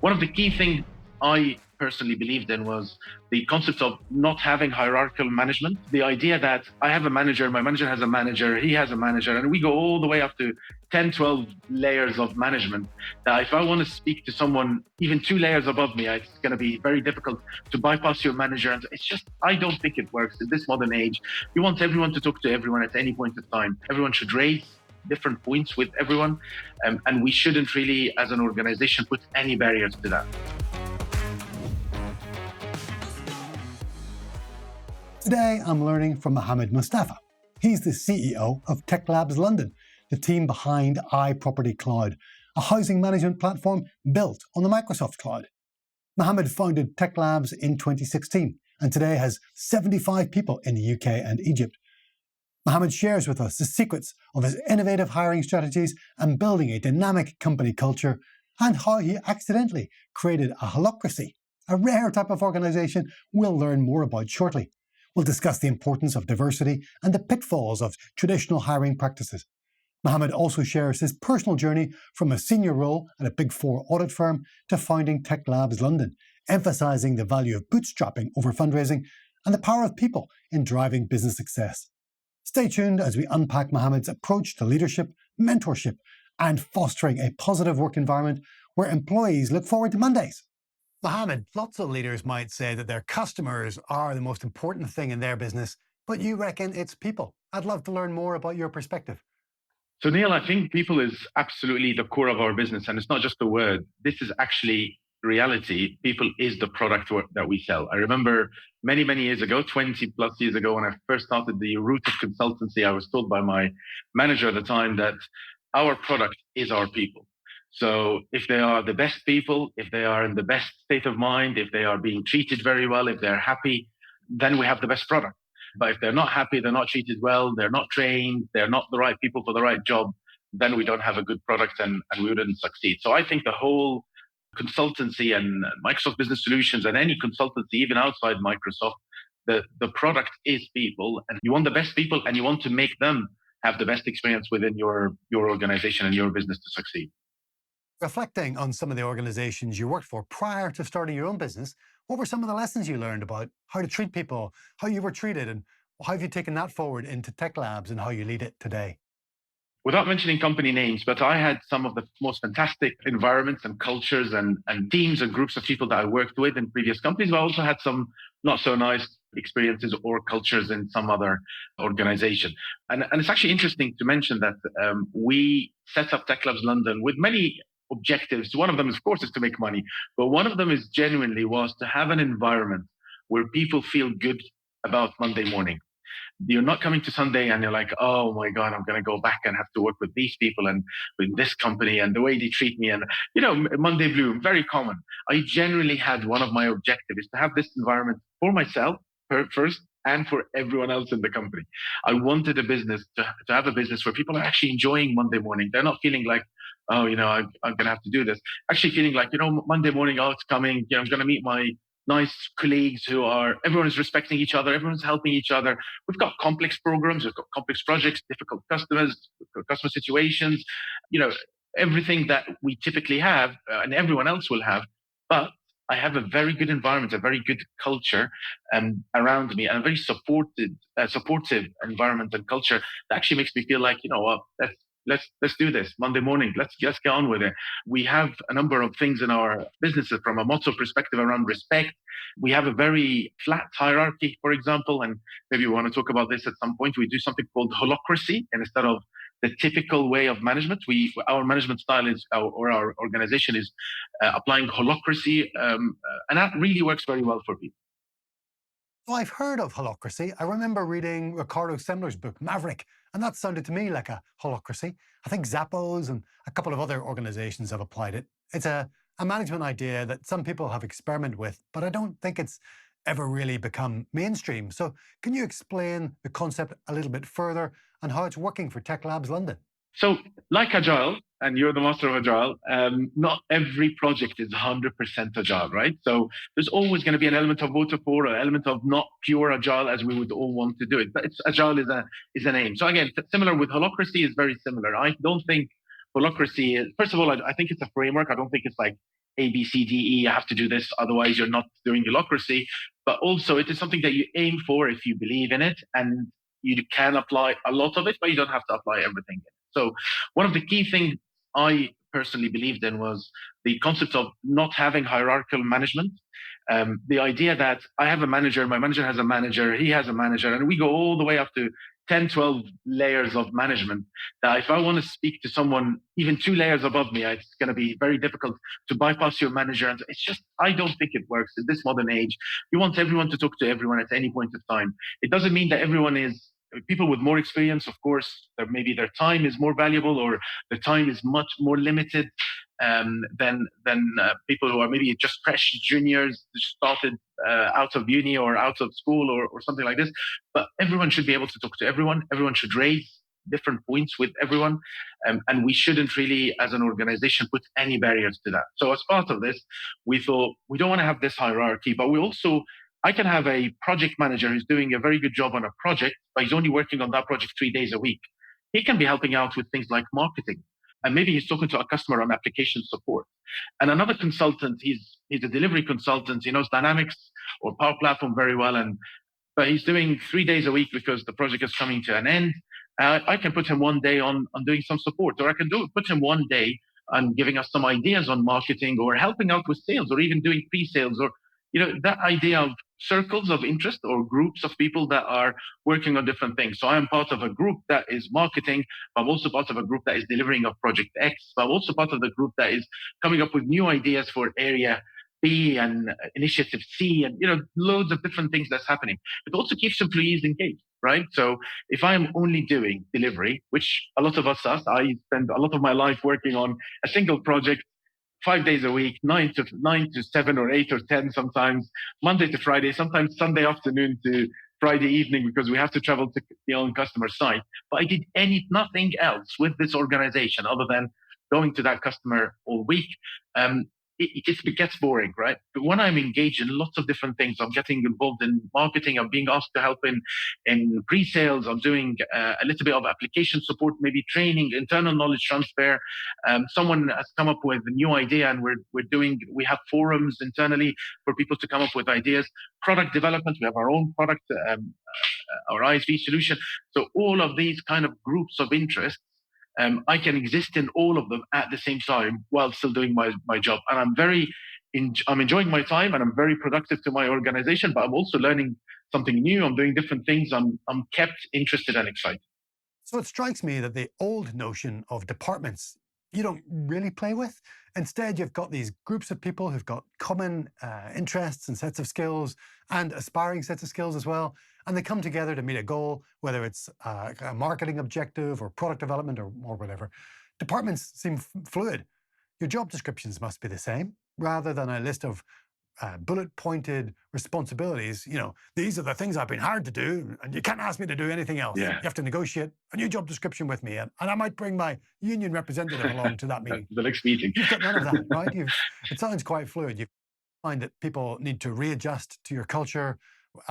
One of the key things I personally believed in was the concept of not having hierarchical management. The idea that I have a manager, my manager has a manager, he has a manager, and we go all the way up to 10, 12 layers of management. That if I want to speak to someone even 2 layers above me, it's going to be very difficult to bypass your manager. And it's just, I don't think it works in this modern age. You want everyone to talk to everyone at any point in time. Everyone should raise different points with everyone. And we shouldn't really, as an organization, put any barriers to that. Today, I'm learning from Mohamed Mostafa. He's the CEO of TechLabs London, the team behind iProperty Cloud, a housing management platform built on the Microsoft Cloud. Mohamed founded TechLabs in 2016 and today has 75 people in the UK and Egypt. Mohamed shares with us the secrets of his innovative hiring strategies and building a dynamic company culture, and how he accidentally created a holacracy, a rare type of organisation we'll learn more about shortly. We'll discuss the importance of diversity and the pitfalls of traditional hiring practices. Mohamed also shares his personal journey from a senior role at a Big Four audit firm to founding TechLabs London, emphasising the value of bootstrapping over fundraising and the power of people in driving business success. Stay tuned as we unpack Mohamed's approach to leadership, mentorship, and fostering a positive work environment where employees look forward to Mondays. Mohamed, lots of leaders might say that their customers are the most important thing in their business, but you reckon it's people. I'd love to learn more about your perspective. So Neil, I think people is absolutely the core of our business, and it's not just a word. This is actually reality. People is the product that we sell. I remember many, many years ago, 20 plus years ago, when I first started the route of consultancy, I was told by my manager at the time that our product is our people. So if they are the best people, if they are in the best state of mind, if they are being treated very well, if they're happy, then we have the best product. But if they're not happy, they're not treated well, they're not trained, they're not the right people for the right job, then we don't have a good product and we wouldn't succeed. So I think the whole consultancy and Microsoft Business Solutions and any consultancy, even outside Microsoft, the product is people, and you want the best people and you want to make them have the best experience within your organization and your business to succeed. Reflecting on some of the organizations you worked for prior to starting your own business, what were some of the lessons you learned about how to treat people, how you were treated, and how have you taken that forward into TechLabs and how you lead it today? Without mentioning company names, but I had some of the most fantastic environments and cultures and teams and groups of people that I worked with in previous companies, but I also had some not so nice experiences or cultures in some other organization. And it's actually interesting to mention that we set up TechLabs London with many objectives. One of them, of course, is to make money, but one of them is genuinely was to have an environment where people feel good about Monday morning. You're not coming to Sunday and you're like, oh my God, I'm going to go back and have to work with these people and with this company and the way they treat me. And, Monday blue, very common. I generally had one of my objectives is to have this environment for myself first and for everyone else in the company. I wanted a business to have a business where people are actually enjoying Monday morning. They're not feeling like, oh, I'm going to have to do this. Actually feeling like, Monday morning, oh, it's coming. I'm going to meet my nice colleagues everyone is respecting each other, everyone's helping each other. We've got complex programs, we've got complex projects, difficult customers, customer situations, everything that we typically have and everyone else will have. But I have a very good environment, a very good culture around me, and a very supportive environment and culture that actually makes me feel like, let's do this Monday morning. Let's get on with it. We have a number of things in our businesses from a motto perspective around respect. We have a very flat hierarchy, for example, and maybe we want to talk about this at some point. We do something called holacracy, and instead of the typical way of management, our management style is, or our organization is applying holacracy, and that really works very well for people. Well, I've heard of holacracy. I remember reading Ricardo Semler's book, Maverick, and that sounded to me like a holacracy. I think Zappos and a couple of other organizations have applied it. It's a management idea that some people have experimented with, but I don't think it's ever really become mainstream. So can you explain the concept a little bit further and how it's working for TechLabs London? So like Agile, and you're the master of Agile, not every project is 100% Agile, right? So there's always going to be an element of waterfall, an element of not pure Agile as we would all want to do it. But Agile is an aim. So again, similar with holacracy is very similar. I don't think holacracy is, first of all, I think it's a framework. I don't think it's like A, B, C, D, E, you have to do this, otherwise you're not doing holacracy. But also it is something that you aim for if you believe in it, and you can apply a lot of it, but you don't have to apply everything. So one of the key things I personally believed in was the concept of not having hierarchical management. The idea that I have a manager, my manager has a manager, he has a manager, and we go all the way up to 10, 12 layers of management. That if I want to speak to someone even 2 layers above me, it's going to be very difficult to bypass your manager. And it's just, I don't think it works in this modern age. You want everyone to talk to everyone at any point of time. It doesn't mean that everyone is people with more experience. Of course, maybe their time is more valuable, or the time is much more limited than people who are maybe just fresh juniors, started out of uni or out of school or something like this. But everyone should be able to talk to everyone. Everyone should raise different points with everyone. And we shouldn't really, as an organization, put any barriers to that. So as part of this, we thought we don't want to have this hierarchy, but we also, I can have a project manager who's doing a very good job on a project, but he's only working on that project 3 days a week. He can be helping out with things like marketing. And maybe he's talking to a customer on application support. And another consultant, he's a delivery consultant, he knows Dynamics or Power Platform very well, but he's doing 3 days a week because the project is coming to an end. I can put him 1 day on doing some support, or I can put him 1 day on giving us some ideas on marketing, or helping out with sales, or even doing pre-sales, or that idea of circles of interest or groups of people that are working on different things. So I am part of a group that is marketing. I'm also part of a group that is delivering of Project X. But I'm also part of the group that is coming up with new ideas for area B and initiative C, and loads of different things that's happening. It also keeps employees engaged, right? So if I am only doing delivery, which a lot of us, I spend a lot of my life working on a single project 5 days a week, 9 to 7 or 8 or 10 sometimes, Monday to Friday, sometimes Sunday afternoon to Friday evening, because we have to travel to the own customer site. But I did nothing else with this organization other than going to that customer all week. It gets boring, right? But when I'm engaged in lots of different things, I'm getting involved in marketing, I'm being asked to help in pre-sales, I'm doing a little bit of application support, maybe training, internal knowledge transfer. Someone has come up with a new idea, and we have forums internally for people to come up with ideas. Product development, we have our own product, our ISV solution. So all of these kind of groups of interest, I can exist in all of them at the same time while still doing my job. And I'm enjoying my time, and I'm very productive to my organization, but I'm also learning something new. I'm doing different things. I'm kept interested and excited. So it strikes me that the old notion of departments you don't really play with. Instead, you've got these groups of people who've got common interests and sets of skills, and aspiring sets of skills as well. And they come together to meet a goal, whether it's a marketing objective or product development or whatever. Departments seem fluid. Your job descriptions must be the same, rather than a list of bullet-pointed responsibilities. These are the things I've been hired to do, and you can't ask me to do anything else. Yeah. You have to negotiate a new job description with me, and I might bring my union representative along to that meeting. The next meeting. You've got none of that, right? It sounds quite fluid. You find that people need to readjust to your culture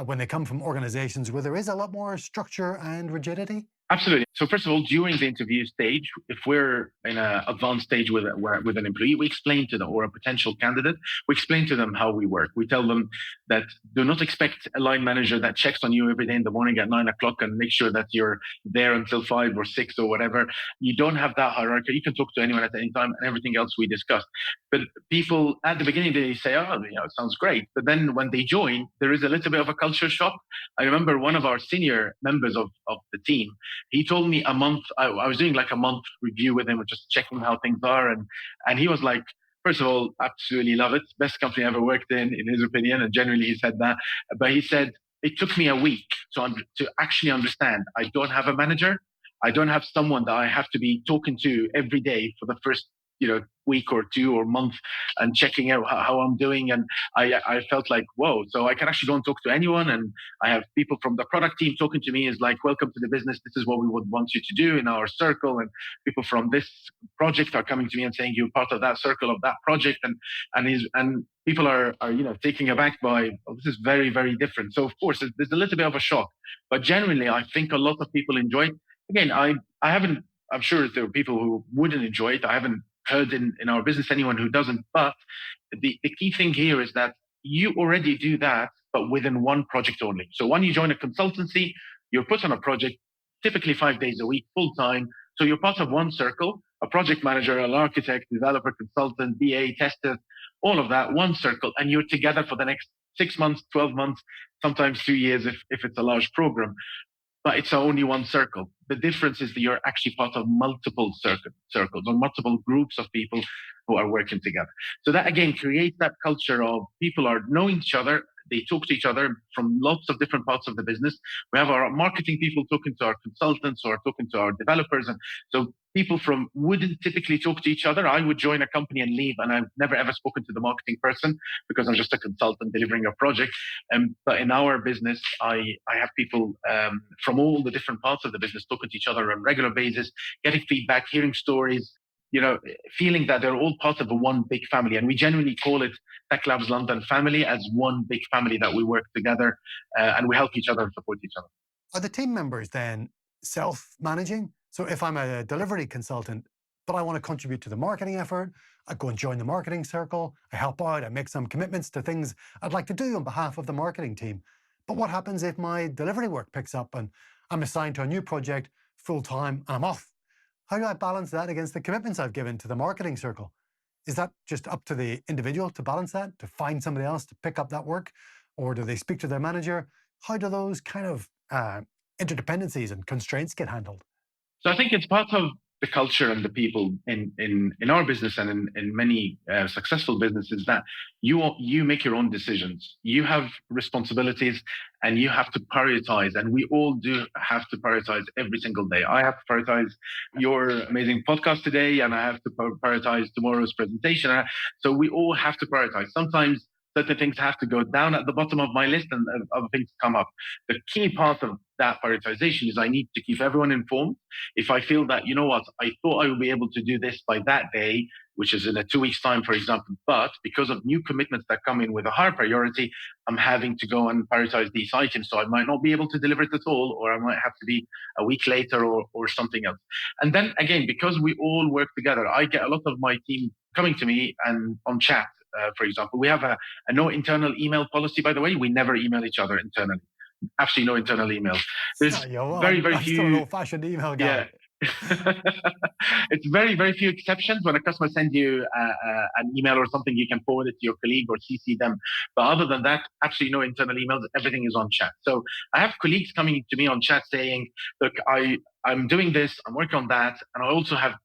when they come from organizations where there is a lot more structure and rigidity. Absolutely. So first of all, during the interview stage, if we're in an advanced stage with an employee, we explain to them, or a potential candidate, we explain to them how we work. We tell them that do not expect a line manager that checks on you every day in the morning at 9 o'clock and make sure that you're there until 5 or 6 or whatever. You don't have that hierarchy. You can talk to anyone at any time, and everything else we discussed. But people at the beginning, they say, oh, it sounds great. But then when they join, there is a little bit of a culture shock. I remember one of our senior members of the team, he told me I was doing like a month review with him, just checking how things are. And he was like, first of all, absolutely love it. Best company I ever worked in his opinion. And generally he said that. But he said, it took me a week to actually understand I don't have a manager. I don't have someone that I have to be talking to every day for the first week or 2 or month, and checking out how I'm doing. And I felt like, whoa, so I can actually go and talk to anyone. And I have people from the product team talking to me, is like, welcome to the business. This is what we would want you to do in our circle. And people from this project are coming to me and saying, you're part of that circle of that project. And people are taken aback by, oh, this is very, very different. So of course there's a little bit of a shock, but generally I think a lot of people enjoy it. Again, I'm sure there are people who wouldn't enjoy it. I haven't heard in our business anyone who doesn't, but the key thing here is that you already do that, but within one project only. So when you join a consultancy, you're put on a project, typically 5 days a week, full time. So you're part of one circle, a project manager, an architect, developer, consultant, BA, tester, all of that, one circle, and you're together for the next 6 months, 12 months, sometimes 2 years if it's a large program, but it's only one circle. The difference is that you're actually part of multiple circles or multiple groups of people who are working together. So that again creates that culture of people are knowing each other. They talk to each other from lots of different parts of the business. We have our marketing people talking to our consultants or talking to our developers. And so people from wouldn't typically talk to each other. I would join a company and leave, and I've never ever spoken to the marketing person because I'm just a consultant delivering a project. But in our business, I have people from all the different parts of the business talking to each other on a regular basis, getting feedback, hearing stories, feeling that they're all part of a one big family. And we genuinely call it TechLabs London family, as one big family that we work together and we help each other and support each other. Are the team members then self-managing? So if I'm a delivery consultant, but I want to contribute to the marketing effort, I go and join the marketing circle, I help out, I make some commitments to things I'd like to do on behalf of the marketing team. But what happens if my delivery work picks up and I'm assigned to a new project full-time and I'm off? How do I balance that against the commitments I've given to the marketing circle? Is that just up to the individual to balance that, to find somebody else to pick up that work? Or do they speak to their manager? How do those kind of interdependencies and constraints get handled? So I think it's part of the culture and the people in our business and in many successful businesses that you make your own decisions. You have responsibilities and you have to prioritize. And we all do have to prioritize every single day. I have to prioritize your amazing podcast today, and I have to prioritize tomorrow's presentation. So we all have to prioritize. Sometimes certain things have to go down at the bottom of my list and other things come up. The key part of that prioritization is I need to keep everyone informed. If I feel that, I thought I would be able to do this by that day, which is in a 2 weeks time, for example, but because of new commitments that come in with a higher priority, I'm having to go and prioritize these items. So I might not be able to deliver it at all, or I might have to be a week later or something else. And then again, because we all work together, I get a lot of my team coming to me and on chat. For example, we have a no internal email policy, by the way. We never email each other internally. Absolutely no internal emails. There's very few. Still an old-fashioned email guy. Yeah. It's very, very few exceptions. When a customer sends you an email or something, you can forward it to your colleague or CC them. But other than that, absolutely no internal emails. Everything is on chat. So I have colleagues coming to me on chat saying, look, I'm doing this, I'm working on that, and I also have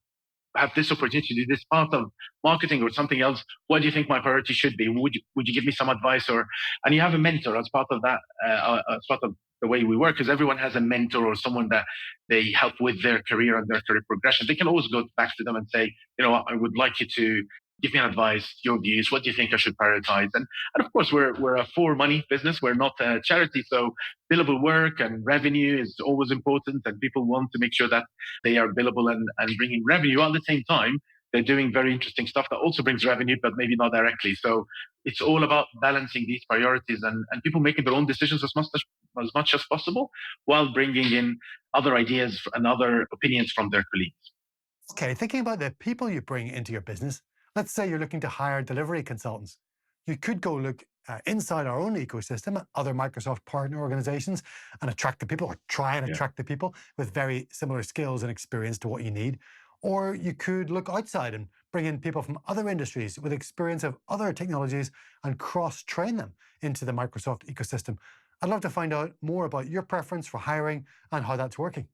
this opportunity to do this part of marketing or something else. What do you think my priority should be? Would you give me some advice? And you have a mentor as part of that, as part of the way we work, because everyone has a mentor or someone that they help with their career and their career progression. They can always go back to them and say, I would like you to give me advice, your views. What do you think I should prioritize? And of course, we're a for money business. We're not a charity. So billable work and revenue is always important. And people want to make sure that they are billable and bringing revenue. At the same time, they're doing very interesting stuff that also brings revenue, but maybe not directly. So it's all about balancing these priorities and people making their own decisions as much as possible while bringing in other ideas and other opinions from their colleagues. Okay, thinking about the people you bring into your business, let's say you're looking to hire delivery consultants. You could go look inside our own ecosystem at other Microsoft partner organizations and attract the people, or try and attract the people with very similar skills and experience to what you need. Or you could look outside and bring in people from other industries with experience of other technologies and cross-train them into the Microsoft ecosystem. I'd love to find out more about your preference for hiring and how that's working.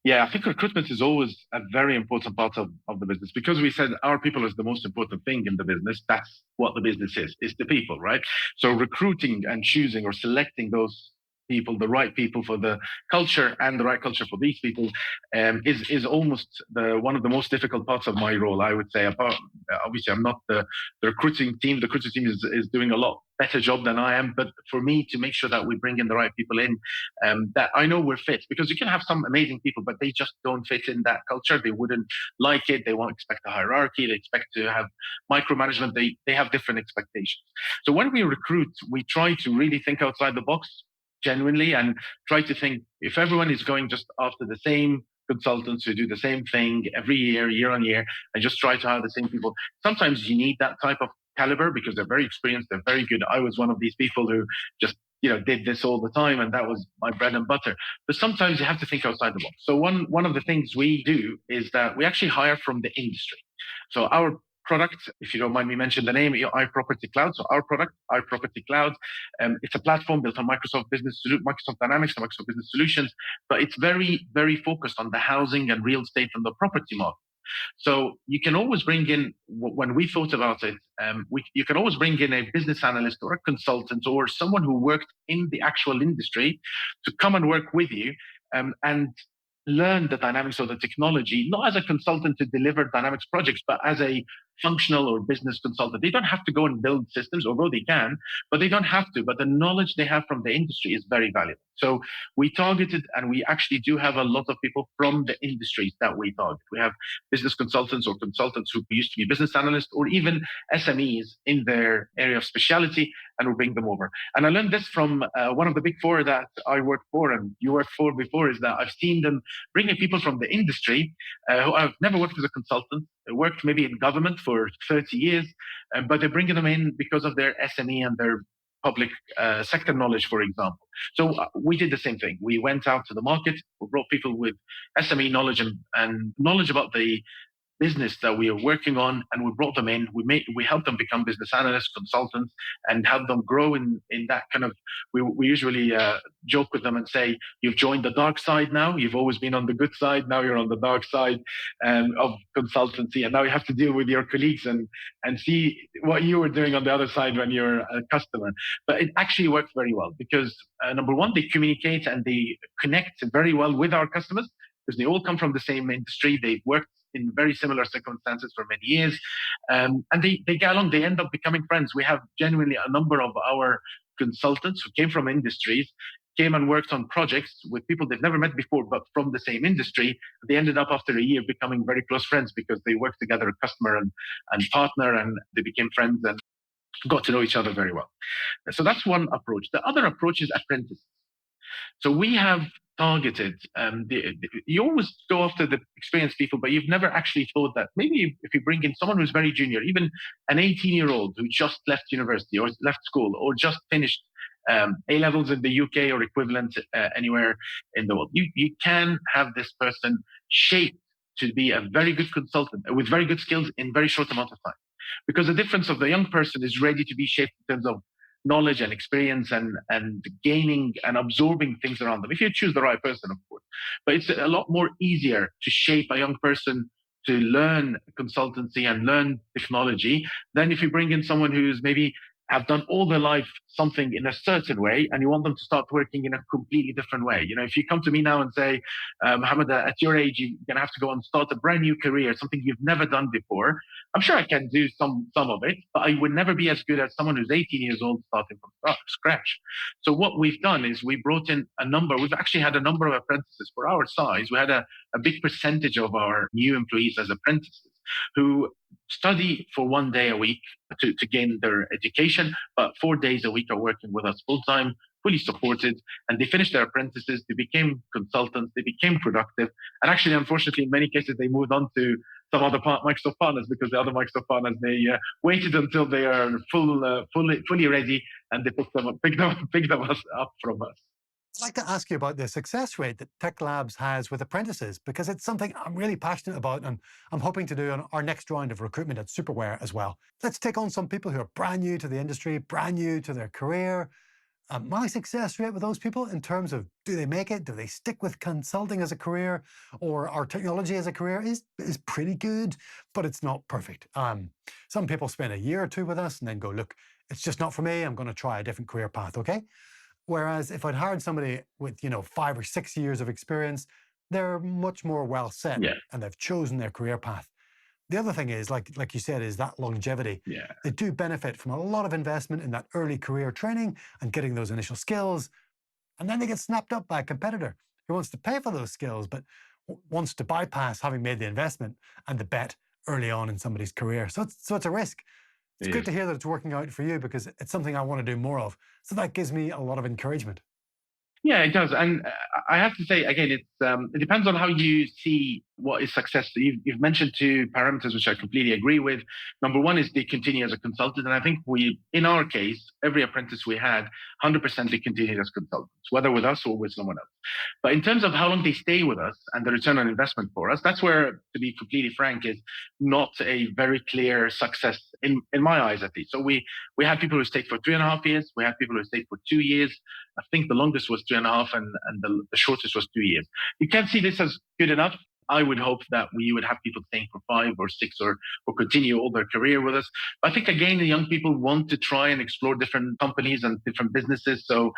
Yeah, I think recruitment is always a very important part of the business because we said our people is the most important thing in the business. That's what the business is the people, right? So recruiting and choosing or selecting those people, the right people for the culture and the right culture for these people is almost one of the most difficult parts of my role, I would say. Obviously, I'm not the recruiting team. The recruiting team is doing a lot better job than I am. But for me to make sure that we bring in the right people in, that I know we're fit, because you can have some amazing people, but they just don't fit in that culture. They wouldn't like it. They won't expect a hierarchy. They expect to have micromanagement. They have different expectations. So when we recruit, we try to really think outside the box genuinely and try to think, if everyone is going just after the same consultants who do the same thing every year on year, and just try to hire the same people, sometimes you need that type of caliber because they're very experienced, they're very good. I was one of these people who just did this all the time, and that was my bread and butter. But sometimes you have to think outside the box. So one of the things we do is that we actually hire from the industry. So our product, if you don't mind me mentioning the name, iProperty Cloud. So our product, iProperty Cloud, it's a platform built on Microsoft Dynamics and Microsoft Business Solutions, but it's very, very focused on the housing and real estate and the property market. So you can always bring in, when we thought about it, you can always bring in a business analyst or a consultant or someone who worked in the actual industry to come and work with you and learn the dynamics of the technology, not as a consultant to deliver dynamics projects, but as a functional or business consultant. They don't have to go and build systems, although they can, but they don't have to. But the knowledge they have from the industry is very valuable. So we targeted, and we actually do have a lot of people from the industries that we target. We have business consultants or consultants who used to be business analysts or even SMEs in their area of specialty, and we bring them over. And I learned this from one of the big four that I worked for and you worked for before, is that I've seen them bringing people from the industry who I've never worked as a consultant, worked maybe in government for 30 years, but they're bringing them in because of their SME and their public sector knowledge, for example. So we did the same thing. We went out to the market, we brought people with SME knowledge and knowledge about the business that we are working on, and we brought them in. We helped them become business analysts, consultants, and help them grow in that kind of. We usually joke with them and say, "You've joined the dark side now. You've always been on the good side. Now you're on the dark side of consultancy, and now you have to deal with your colleagues and see what you were doing on the other side when you're a customer." But it actually works very well because number one, they communicate and they connect very well with our customers because they all come from the same industry. They've worked in very similar circumstances for many years. And they get along, they end up becoming friends. We have genuinely a number of our consultants who came from industries, came and worked on projects with people they've never met before, but from the same industry. They ended up after a year becoming very close friends because they worked together, customer and partner, and they became friends and got to know each other very well. So that's one approach. The other approach is apprentices. So we have targeted, you always go after the experienced people, but you've never actually thought that maybe if you bring in someone who's very junior, even an 18-year-old who just left university or left school or just finished A-levels in the UK or equivalent anywhere in the world, you can have this person shaped to be a very good consultant with very good skills in very short amount of time. Because the difference of the young person is ready to be shaped in terms of knowledge and experience and gaining and absorbing things around them, if you choose the right person, of course. But it's a lot more easier to shape a young person to learn consultancy and learn technology than if you bring in someone who's maybe have done all their life something in a certain way and you want them to start working in a completely different way. If you come to me now and say, Mohamed, at your age, you're going to have to go and start a brand new career, something you've never done before. I'm sure I can do some of it, but I would never be as good as someone who's 18 years old starting from scratch. So what we've done is we brought in we've actually had a number of apprentices for our size. We had a big percentage of our new employees as apprentices who study for 1 day a week to gain their education, but 4 days a week are working with us full time, fully supported, and they finished their apprentices, they became consultants, they became productive, and actually, unfortunately, in many cases, they moved on to some other Microsoft partners because the other Microsoft partners, they waited until they are fully ready, and they picked them up from us. I'd like to ask you about the success rate that TechLabs has with apprentices, because it's something I'm really passionate about and I'm hoping to do on our next round of recruitment at Superware as well. Let's take on some people who are brand new to the industry, brand new to their career. My success rate with those people in terms of do they make it, do they stick with consulting as a career or our technology as a career is pretty good, but it's not perfect. Some people spend a year or two with us and then go, look, it's just not for me. I'm going to try a different career path, okay? Whereas if I'd hired somebody with, 5 or 6 years of experience, they're much more well set and they've chosen their career path. The other thing is, like you said, is that longevity. Yeah. They do benefit from a lot of investment in that early career training and getting those initial skills. And then they get snapped up by a competitor who wants to pay for those skills, but wants to bypass having made the investment and the bet early on in somebody's career. So it's a risk. It's good to hear that it's working out for you because it's something I want to do more of. So that gives me a lot of encouragement. Yeah, it does. And I have to say, again, it depends on how you see what is success? You've mentioned two parameters, which I completely agree with. Number one is they continue as a consultant. And I think in our case, every apprentice we had, 100% they continued as consultants, whether with us or with someone else. But in terms of how long they stay with us and the return on investment for us, that's where, to be completely frank, is not a very clear success in my eyes, at least. So we had people who stayed for 3.5 years. We had people who stayed for 2 years. I think the longest was 3.5, and the shortest was 2 years. You can't see this as good enough. I would hope that we would have people staying for 5 or 6 or continue all their career with us. But I think, again, the young people want to try and explore different companies and different businesses. So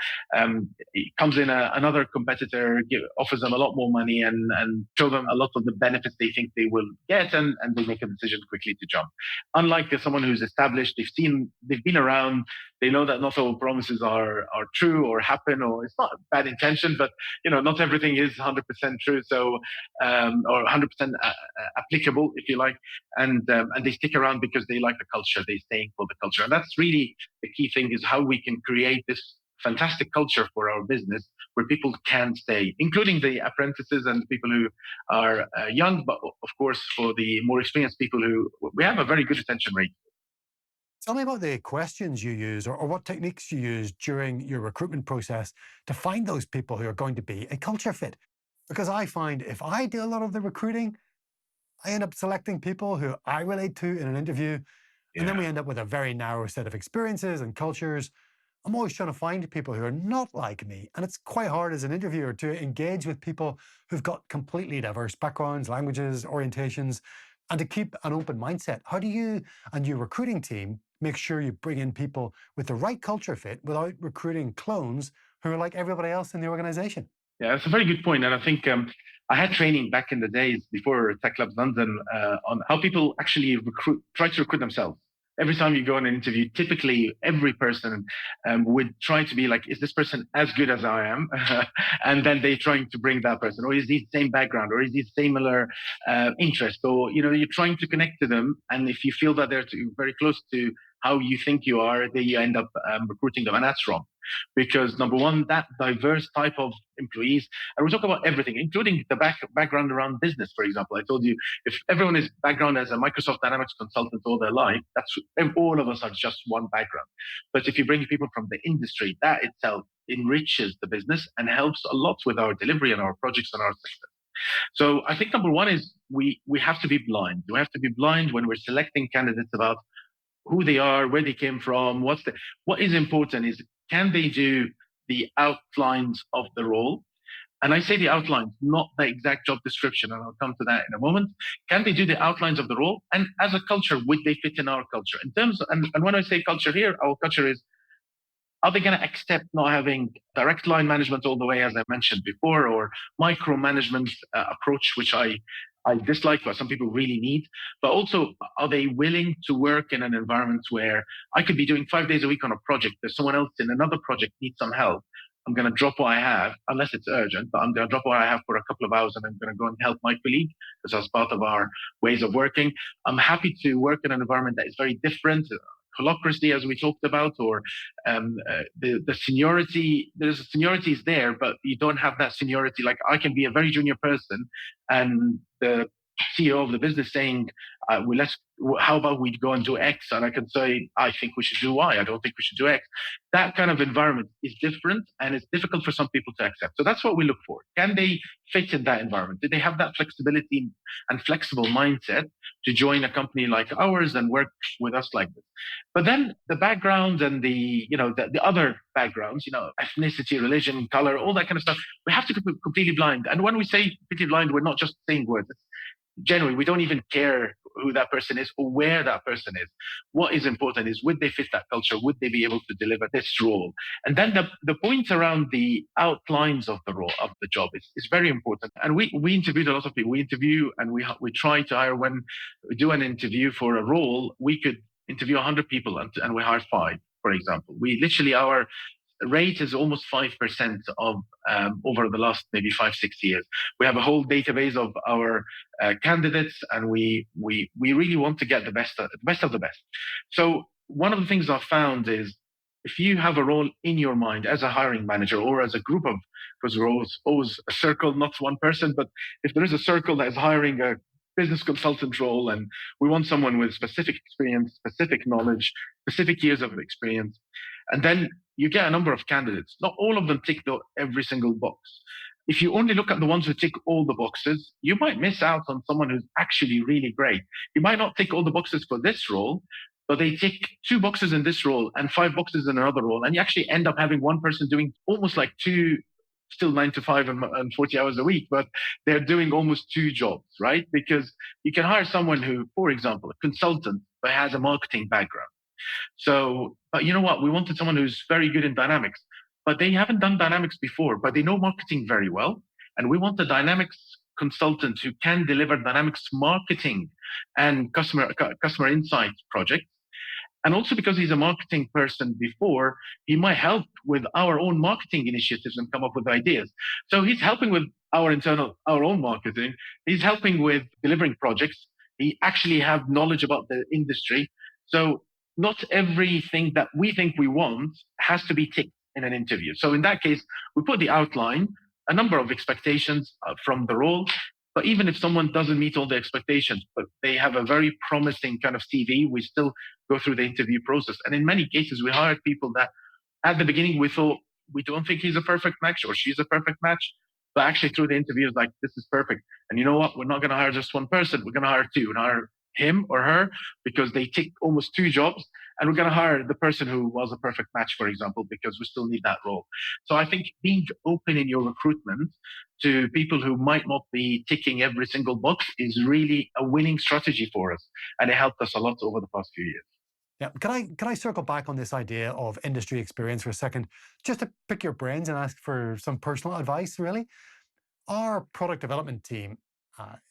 it comes in another competitor, offers them a lot more money and show them a lot of the benefits they think they will get, and they make a decision quickly to jump. Unlike someone who's established, they've been around, they know that not all promises are true or happen, or it's not a bad intention, but not everything is 100% true. So or 100% applicable, if you like, and they stick around because they like the culture. They're staying for the culture, and that's really the key thing: is how we can create this fantastic culture for our business where people can stay, including the apprentices and people who are young, but of course for the more experienced people, who we have a very good retention rate. Tell me about the questions you use or what techniques you use during your recruitment process to find those people who are going to be a culture fit. Because I find if I do a lot of the recruiting, I end up selecting people who I relate to in an interview. And then we end up with a very narrow set of experiences and cultures. I'm always trying to find people who are not like me. And it's quite hard as an interviewer to engage with people who've got completely diverse backgrounds, languages, orientations, and to keep an open mindset. How do you and your recruiting team make sure you bring in people with the right culture fit without recruiting clones who are like everybody else in the organization? Yeah, that's a very good point. And I think I had training back in the days before TechLabs London on how people actually try to recruit themselves. Every time you go on an interview, typically every person would try to be like, is this person as good as I am? And then they're trying to bring that person, or is he the same background, or is he similar interest, or you're trying to connect to them. And if you feel that they're very close to how you think you are, then you end up recruiting them, and that's wrong. Because number one, that diverse type of employees, and we talk about everything, including the background around business. For example, I told you, if everyone is background as a Microsoft Dynamics consultant all their life, that's all of us are just one background. But if you bring people from the industry, that itself enriches the business and helps a lot with our delivery and our projects and our success. So I think number one is we have to be blind. We have to be blind when we're selecting candidates about who they are, where they came from. What is important is, can they do the outlines of the role? And I say the outlines, not the exact job description, and I'll come to that in a moment. Can they do the outlines of the role? And as a culture, would they fit in our culture? In terms of, and when I say culture here, our culture is, are they going to accept not having direct line management all the way, as I mentioned before, or micromanagement approach, which I dislike, but some people really need. But also, are they willing to work in an environment where I could be doing 5 days a week on a project, there's someone else in another project needs some help, I'm going to drop what I have, unless it's urgent, but I'm going to drop what I have for a couple of hours, and I'm going to go and help my colleague, because that's part of our ways of working. I'm happy to work in an environment that is very different, holacracy, as we talked about, or the seniority. There's seniority is there, but you don't have that seniority. Like, I can be a very junior person, and the CEO of the business saying, how about we go and do X? And I can say, I think we should do Y. I don't think we should do X. That kind of environment is different, and it's difficult for some people to accept. So that's what we look for. Can they fit in that environment? Do they have that flexibility and flexible mindset to join a company like ours and work with us like this? But then the background and the other backgrounds, ethnicity, religion, color, all that kind of stuff, we have to be completely blind. And when we say completely blind, we're not just saying words. Generally, we don't even care who that person is or where that person is. What is important is, would they fit that culture? Would they be able to deliver this role? And then the point around the outlines of the role, of the job, is very important. And we interviewed a lot of people. We interview and we try to hire. When we do an interview for a role, we could interview 100 people and we hire 5, for example. We literally, our rate is almost 5% of over the last maybe 5-6 years. We have a whole database of our candidates, and we really want to get the best of the best. So one of the things I've found is, if you have a role in your mind as a hiring manager or as a group of, because we're always a circle, not one person, but if there is a circle that is hiring a business consultant role and we want someone with specific experience, specific knowledge, specific years of experience, and then you get a number of candidates. Not all of them tick every single box. If you only look at the ones who tick all the boxes, you might miss out on someone who's actually really great. You might not tick all the boxes for this role, but they tick 2 boxes in this role and 5 boxes in another role. And you actually end up having one person doing almost like two, still 9 to 5 and 40 hours a week, but they're doing almost 2 jobs, right? Because you can hire someone who, for example, a consultant, but has a marketing background. So, but you know what? We wanted someone who's very good in Dynamics, but they haven't done Dynamics before, but they know marketing very well. And we want a Dynamics consultant who can deliver Dynamics marketing and customer insights projects. And also because he's a marketing person before, he might help with our own marketing initiatives and come up with ideas. So he's helping with our own marketing. He's helping with delivering projects. He actually have knowledge about the industry. So not everything that we think we want has to be ticked in an interview. So in that case, we put the outline, a number of expectations from the role. But even if someone doesn't meet all the expectations, but they have a very promising kind of CV, we still go through the interview process. And in many cases, we hired people that at the beginning we thought, we don't think he's a perfect match or she's a perfect match. But actually through the interviews, like, this is perfect. And you know what? We're not going to hire just one person. We're going to hire 2. We're going to hire him or her because they tick almost 2 jobs. And we're going to hire the person who was a perfect match, for example, because we still need that role. So I think being open in your recruitment to people who might not be ticking every single box is really a winning strategy for us. And it helped us a lot over the past few years. Yeah, can I circle back on this idea of industry experience for a second, just to pick your brains and ask for some personal advice, really? Our product development team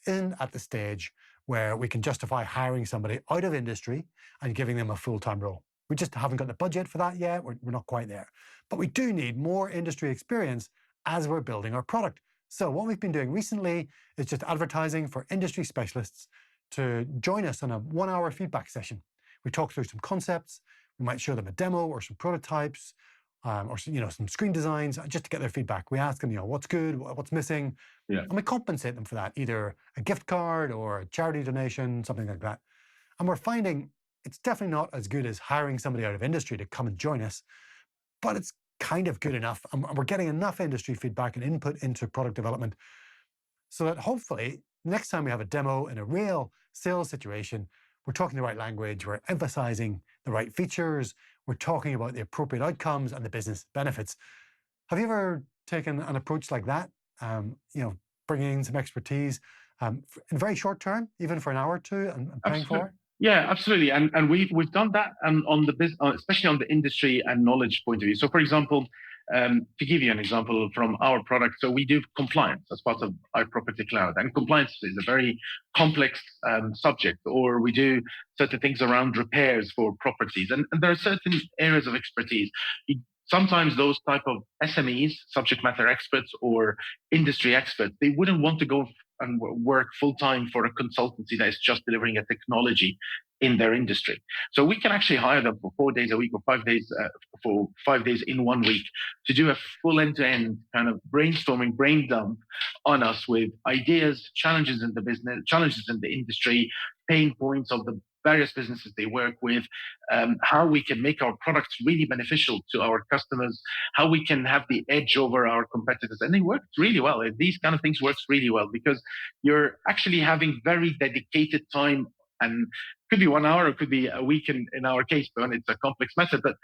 isn't at the stage where we can justify hiring somebody out of industry and giving them a full-time role. We just haven't got the budget for that yet. We're not quite there. But we do need more industry experience as we're building our product. So what we've been doing recently is just advertising for industry specialists to join us on a 1-hour feedback session. We talk through some concepts. We might show them a demo or some prototypes, or some screen designs, just to get their feedback. We ask them, what's good, what's missing, and we compensate them for that, either a gift card or a charity donation, something like that. And we're finding it's definitely not as good as hiring somebody out of industry to come and join us, but it's kind of good enough, and we're getting enough industry feedback and input into product development so that hopefully next time we have a demo in a real sales situation, we're talking the right language, we're emphasizing the right features, we're talking about the appropriate outcomes and the business benefits. Have you ever taken an approach like that? Bringing in some expertise in very short term, even for an hour or 2, and paying for it? Yeah, absolutely. And we've done that on the business, especially on the industry and knowledge point of view. So, for example, to give you an example from our product, so we do compliance as part of iProperty Cloud, and compliance is a very complex subject. Or we do certain things around repairs for properties, and there are certain areas of expertise. Sometimes those type of SMEs, subject matter experts or industry experts, they wouldn't want to go and work full-time for a consultancy that is just delivering a technology in their industry. So we can actually hire them for 4 days a week or 5 days, for 5 days in 1 week to do a full end-to-end kind of brainstorming, brain dump on us with ideas, challenges in the business, challenges in the industry, pain points of the various businesses they work with, how we can make our products really beneficial to our customers, how we can have the edge over our competitors. And it works really well. These kind of things works really well because you're actually having very dedicated time, and could be 1 hour, it could be a week in our case, but it's a complex method. But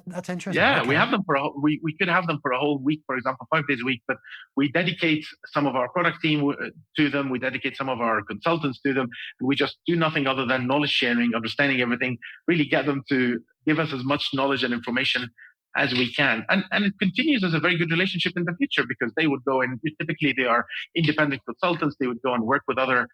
that's interesting. Yeah, okay. We have them for we could have them for a whole week, for example, 5 days a week. But we dedicate some of our product team to them. We dedicate some of our consultants to them. We just do nothing other than knowledge sharing, understanding everything. Really get them to give us as much knowledge and information as we can, and it continues as a very good relationship in the future because they would go and typically they are independent consultants. They would go and work with other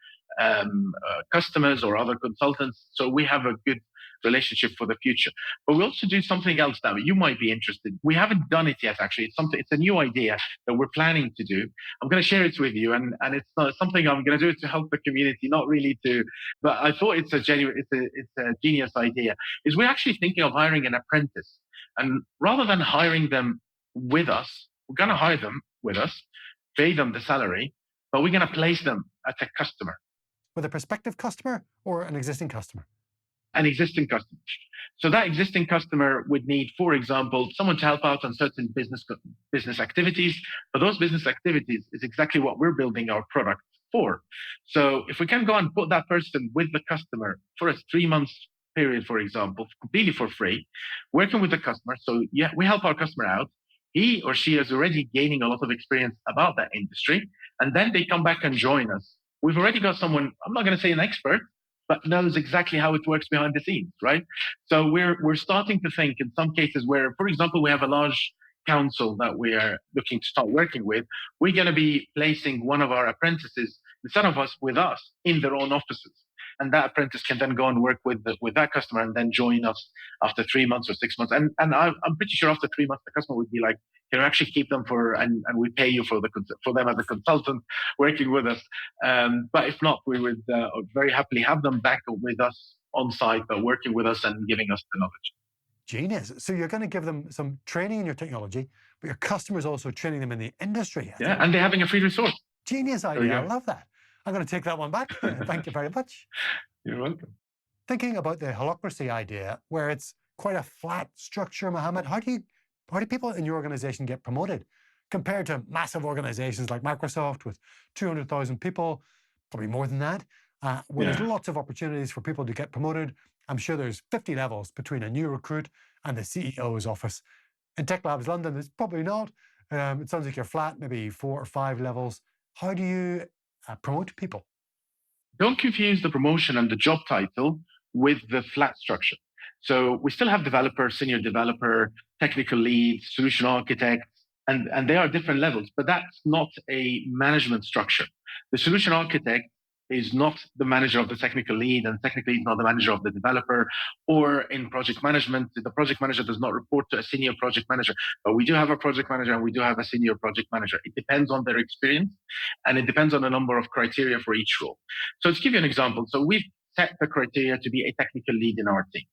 customers or other consultants. So we have a good relationship for the future. But we also do something else that you might be interested. We haven't done it yet, actually. It's a new idea that we're planning to do. I'm going to share it with you, and it's not something I'm going to do it to help the community, not really to. But I thought it's a genius idea. Is we're actually thinking of hiring an apprentice, and rather than hiring them with us, we're going to hire them with us, pay them the salary, but we're going to place them at a customer. With a prospective customer or an existing customer? An existing customer. So that existing customer would need, for example, someone to help out on certain business activities. But those business activities is exactly what we're building our product for. So if we can go and put that person with the customer for a 3 month period, for example, completely for free, working with the customer. So yeah, we help our customer out. He or she is already gaining a lot of experience about that industry. And then they come back and join us. We've already got someone, I'm not going to say an expert, but knows exactly how it works behind the scenes, right? So we're starting to think in some cases where, for example, we have a large council that we are looking to start working with. We're going to be placing one of our apprentices instead of us with us in their own offices. And that apprentice can then go and work with that customer and then join us after 3 months or 6 months. And I'm pretty sure after 3 months, the customer would be like, can you actually keep them and we pay you for them as a consultant working with us. But if not, we would very happily have them back with us on site, but working with us and giving us the knowledge. Genius. So you're going to give them some training in your technology, but your customers also training them in the industry. Yeah, and they're having a free resource. Genius idea. I love that. I'm going to take that one back. Thank you very much. You're welcome. Thinking about the holacracy idea, where it's quite a flat structure, Mohamed, how do people in your organization get promoted compared to massive organizations like Microsoft with 200,000 people, probably more than that, where there's lots of opportunities for people to get promoted. I'm sure there's 50 levels between a new recruit and the CEO's office. In TechLabs London, it's probably not. It sounds like you're flat, maybe 4 or 5 levels. How do you promote people? Don't confuse the promotion and the job title with the flat structure. So we still have developer, senior developer, technical lead, solution architect, and they are different levels, but that's not a management structure. The solution architect is not the manager of the technical lead, and technical lead is not the manager of the developer. Or in project management, the project manager does not report to a senior project manager, but we do have a project manager and we do have a senior project manager. It depends on their experience, and it depends on a number of criteria for each role. So to give you an example, so we've set the criteria to be a technical lead in our team.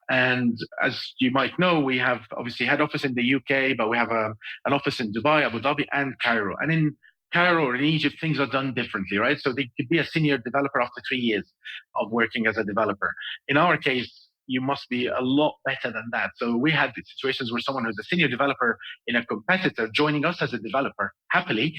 And as you might know, we have obviously head office in the UK, but we have an office in Dubai, Abu Dhabi, and Cairo. And in Cairo or in Egypt, things are done differently, right? So they could be a senior developer after 3 years of working as a developer. In our case, you must be a lot better than that. So we had situations where someone who's a senior developer in a competitor joining us as a developer happily,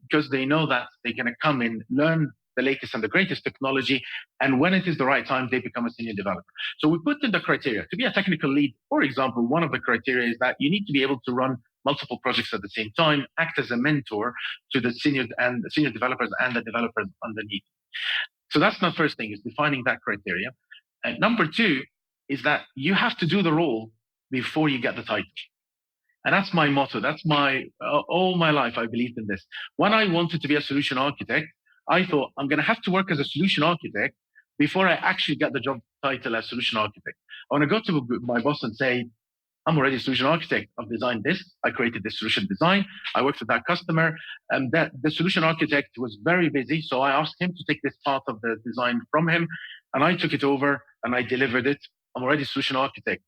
because they know that they're going to come in, learn the latest and the greatest technology, and when it is the right time, they become a senior developer. So we put in the criteria to be a technical lead. For example, one of the criteria is that you need to be able to run multiple projects at the same time, act as a mentor to the senior developers and the developers underneath. So that's the first thing, is defining that criteria. And number 2 is that you have to do the role before you get the title. And that's my motto. That's all my life I believed in this. When I wanted to be a solution architect, I thought I'm going to have to work as a solution architect before I actually get the job title as solution architect. I want to go to my boss and say, I'm already a solution architect. I've designed this. I created this solution design. I worked with that customer. And that the solution architect was very busy. So I asked him to take this part of the design from him. And I took it over and I delivered it. I'm already a solution architect.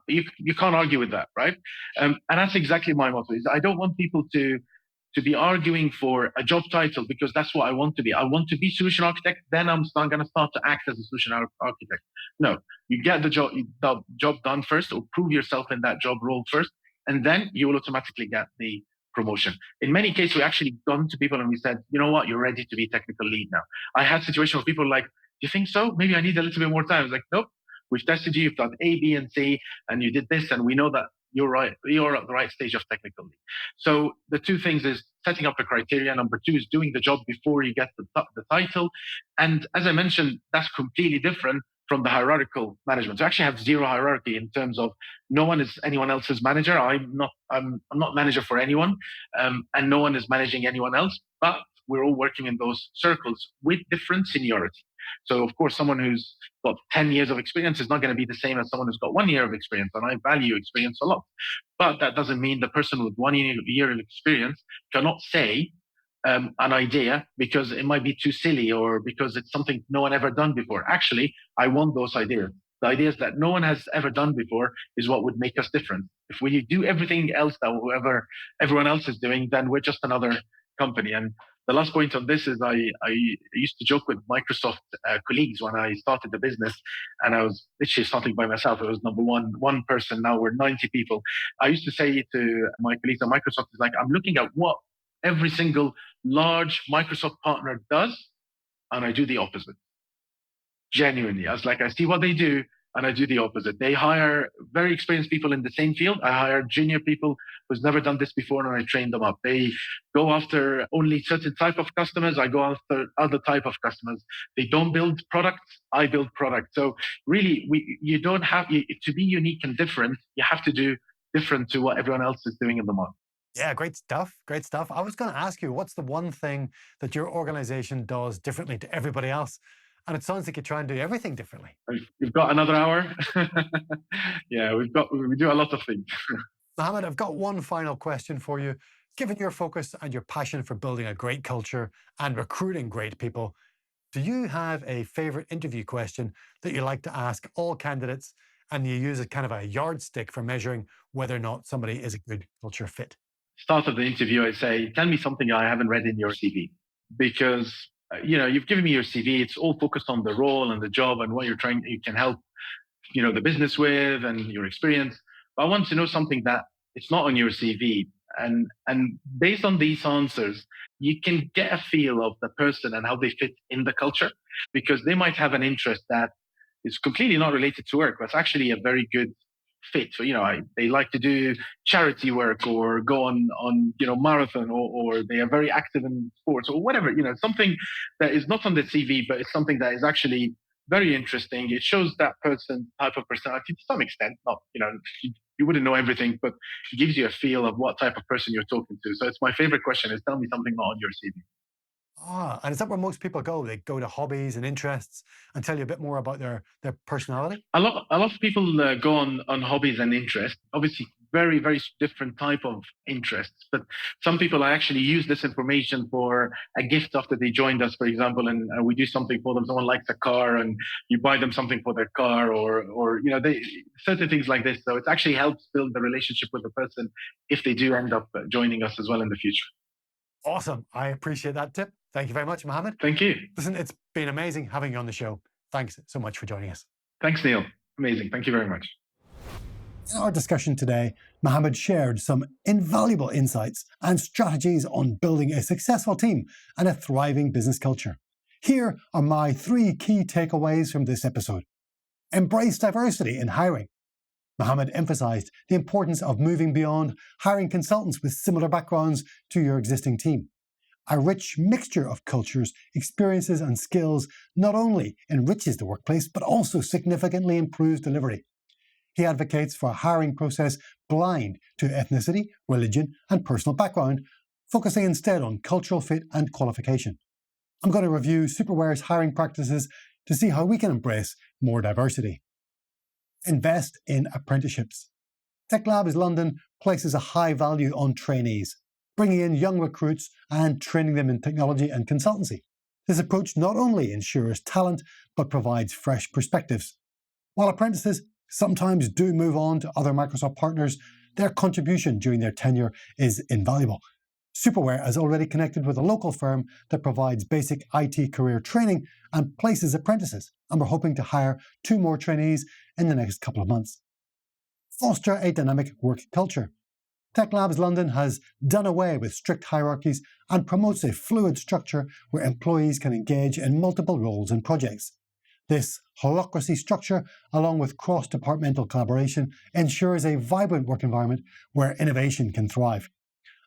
You can't argue with that, right? And that's exactly my motto. Is I don't want people to be arguing for a job title because that's what I want to be. I want to be solution architect. Then I'm going to start to act as a solution architect. No, you get the job done first, or prove yourself in that job role first, and then you will automatically get the promotion. In many cases, we actually gone to people and we said, you know what, you're ready to be technical lead now. I had situations where people were like, do you think so? Maybe I need a little bit more time. I was like, nope, we've tested you, you've done A, B, and C, and you did this, and we know that you're right. You're at the right stage of technical lead. So the 2 things is setting up the criteria. Number 2 is doing the job before you get the title. And as I mentioned, that's completely different from the hierarchical management. So actually have 0 hierarchy in terms of no one is anyone else's manager. I'm not manager for anyone, and no one is managing anyone else. But we're all working in those circles with different seniority. So of course, someone who's got 10 years of experience is not going to be the same as someone who's got 1 year of experience. And I value experience a lot. But that doesn't mean the person with 1 year of experience cannot say an idea because it might be too silly or because it's something no one ever done before. Actually, I want those ideas. The ideas that no one has ever done before is what would make us different. If we do everything else that everyone else is doing, then we're just another company. And the last point on this is I used to joke with Microsoft colleagues when I started the business, and I was literally starting by myself. It was number one person. Now we're 90 people. I used to say to my colleagues at Microsoft, is like, I'm looking at what every single large Microsoft partner does, and I do the opposite. Genuinely, I was like, I see what they do, and I do the opposite. They hire very experienced people in the same field. I hire junior people who's never done this before, and I train them up. They go after only certain type of customers. I go after other type of customers. They don't build products. I build products. So really, you don't have to be unique and different. You have to do different to what everyone else is doing in the market. Yeah, great stuff. Great stuff. I was going to ask you, what's the one thing that your organization does differently to everybody else? And it sounds like you try and do everything differently. We've got another hour. Yeah, we do a lot of things. Mohamed, I've got one final question for you. Given your focus and your passion for building a great culture and recruiting great people, do you have a favorite interview question that you like to ask all candidates, and you use as kind of a yardstick for measuring whether or not somebody is a good culture fit? Start of the interview, I say, tell me something I haven't read in your CV, because you've given me your CV. It's all focused on the role and the job and what you can help, the business with and your experience. But I want to know something that it's not on your CV. And based on these answers, you can get a feel of the person and how they fit in the culture, because they might have an interest that is completely not related to work, but it's actually a very good fit. So, they like to do charity work or go on marathon, or they are very active in sports or whatever, something that is not on the CV, but it's something that is actually very interesting. It shows that person type of personality to some extent. Not, you wouldn't know everything, but it gives you a feel of what type of person you're talking to. So it's my favorite question is, tell me something not on your CV. And is that where most people go? They go to hobbies and interests and tell you a bit more about their personality? A lot of people go on hobbies and interests. Obviously, very, very different type of interests. But some people actually use this information for a gift after they joined us, for example, and we do something for them. Someone likes a car and you buy them something for their car, or certain things like this. So it actually helps build the relationship with the person if they do end up joining us as well in the future. Awesome. I appreciate that tip. Thank you very much, Mohamed. Thank you. Listen, it's been amazing having you on the show. Thanks so much for joining us. Thanks, Neil. Amazing. Thank you very much. In our discussion today, Mohamed shared some invaluable insights and strategies on building a successful team and a thriving business culture. Here are my 3 key takeaways from this episode. Embrace diversity in hiring. Mohamed emphasized the importance of moving beyond hiring consultants with similar backgrounds to your existing team. A rich mixture of cultures, experiences, and skills not only enriches the workplace, but also significantly improves delivery. He advocates for a hiring process blind to ethnicity, religion, and personal background, focusing instead on cultural fit and qualification. I'm going to review Superware's hiring practices to see how we can embrace more diversity. Invest in apprenticeships. TechLabs London places a high value on trainees, bringing in young recruits and training them in technology and consultancy. This approach not only ensures talent, but provides fresh perspectives. While apprentices sometimes do move on to other Microsoft partners, their contribution during their tenure is invaluable. Superware has already connected with a local firm that provides basic IT career training and places apprentices, and we're hoping to hire 2 more trainees in the next couple of months. Foster a dynamic work culture. TechLabs London has done away with strict hierarchies and promotes a fluid structure where employees can engage in multiple roles and projects. This holacracy structure, along with cross-departmental collaboration, ensures a vibrant work environment where innovation can thrive.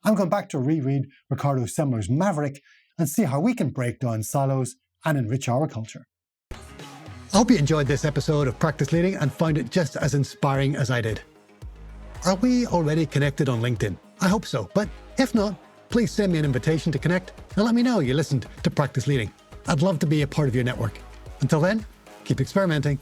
I'm going back to reread Ricardo Semler's Maverick and see how we can break down silos and enrich our culture. I hope you enjoyed this episode of Practice Leading and found it just as inspiring as I did. Are we already connected on LinkedIn? I hope so, but if not, please send me an invitation to connect and let me know you listened to Practice Leading. I'd love to be a part of your network. Until then, keep experimenting.